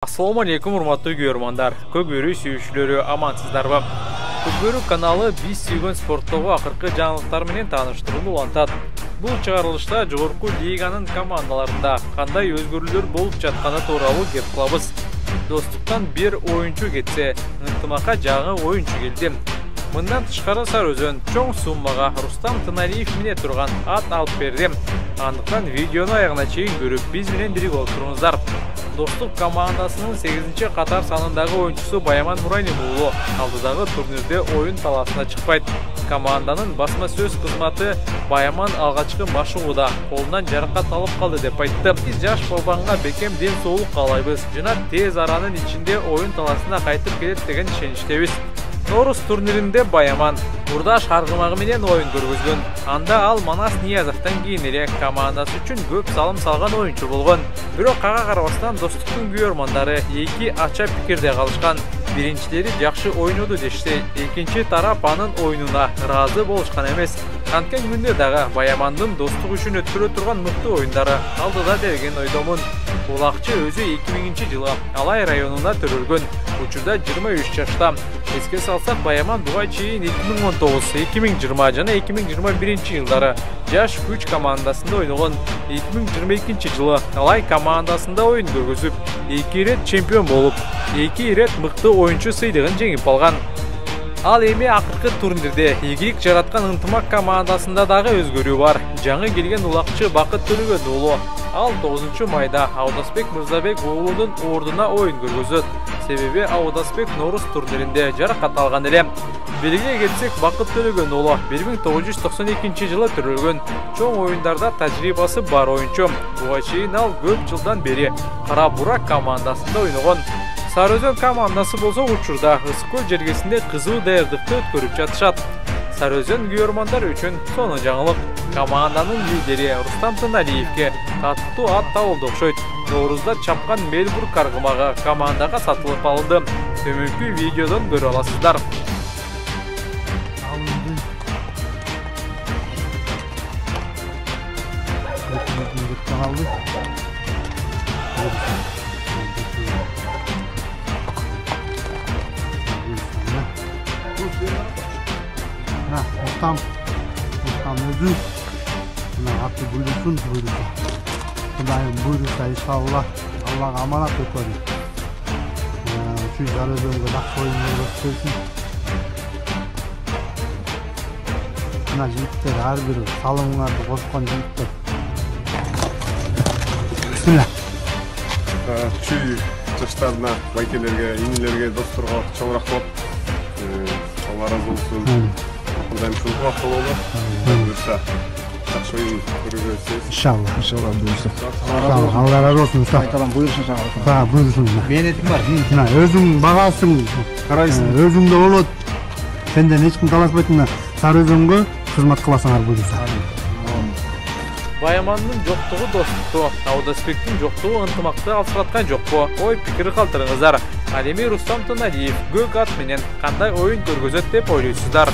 Assalamu alaikum урматтуу көрөрмандар. Көкбөрү сүйүүчүлөрү амансыздарбы? Көкбөрү каналы биз сүйгөн спорттогу акыркы жаңылыктар менен тааныштырууну улантат. Бул чыгарылышта жогорку лиганын командаларында кандай өзгөрүүлөр болуп жатканы тууралуу кеп кылабыз. Достуктан бир оюнчу кетсе, ынтымакка жаңы оюнчу келди. Мындан тышкары Сарыөзөн чоң суммага Рустам Тыналиев мине турган ат алып берди. Андыктан видеону аягына чейин көрүп, биз менен бирге олтуруңуздар. Достук командасынын 8-чи катар санындагы оюнчусу Баяман Нурайнин уулу алдыдагы турнирде оюн талашына чыкпайт. Команданын басма сөз кызматы Баяман алгачкы машыгууда колунан жаракат алып калды деп айтты. Биз жаш балбанга бекем ден соолук каалайбыз жана тез аранын ичинде оюн талашына кайтып келет деген ишеничтебиз. Норус турниринде Баяман Урдаш аргымагы менен оюн көргөзгөн. Анда ал Манас Ниязовдон кийин эле командасы үчүн көп салым салган оюнчу болгон. Бирок ага карабастан достуктун көрөрмандары эки ача пикирде калышкан. Биринчилери жакшы ойноду дешти, экинчи тарап анын оюнуна ыраазы болушкан эмес. Анткен күндө дагы Баямандын достук үчүн өткөрө турган мыкты оюндары алдыда деген ойдомун. Булакчы өзү 2000-жылы Алай районуна төрөлгөн. Учурда 23 жашта. Эске салсак, Баяман буга чейин 2019, 2020 жана 2021-жылдары жаш күч командасында ойногон. 2022-жылы Алай командасында оюн көргөзүп, 2 ирет чемпион болуп, 2 ирет мыкты оюнчу сыйдыгын жеңип алган. Ал эми акыркы турнирде ийгилик жараткан ынтымак командасында дагы өзгөрүү бар. Жаңы келген улакчы Бакыт Төлөгөн уулу ал 9-майда Аудасбек Мырзабек уулунун ордуна оюн көргөзөт. Себеби Аудасбек Норус турниринде жаракат алган эле. Белгиге келсек, Бакыт Төлөгөн уулу 1992-жылы төрөлгөн. Чоң оюндарда тажрыйбасы бар оюнчу. Буга чейин ал көп жылдан бери Кара Бурак командасында ойногон. Сарыөзөн командасы болсо учурда Ысык-Көл жергесинде кызуу даярдыкты өткөрүп жатышат. Сарыөзөн көрөрмандар үчүн сонун жаңылык. Команданын лидери Рустам Тыналиевке таттуу ат табылды окшойт. Наурузда чапкан Мельбург аргымагы командага сатылып алынды. Төмөнкү видеодон көрө аласыздар. Рустам өзү аты бүлдүрсүн. Кудайым буйруса иншалла Аллага аманат өткөрүп. Ушу Сарыөзөнгө жакшы оюн көрсөтсүн. Мына жигиттер ар бир салымыңарды кошкон жигиттер. Чүй жаштарына, байкелерге, инилерге, досторго чоң рахмат. Алла разы болсун. Кудайым ушунга кололу. Буюрса жакшы оюн көргөзөбүз. Иншалла буюрса. Алла разы болсун. Айталам буюрса чагырып. Буюрсун. Мээнетиң бар. Мына өзүң багасың, карайсың. Өзүңдө болот. Сенден эч ким талашпайтын. Сарыөзөнгө кызмат кыласыңар буюрса. Баямандын жоктугу достукту, Аудасбектин жоктугу ынтымакты алсыраткан жокпу? Ой пикир калтырыңыздар. Ал эми Рустам Тыналиев көк ат менен кандай оюн көргөзөт деп ойлойсуздар?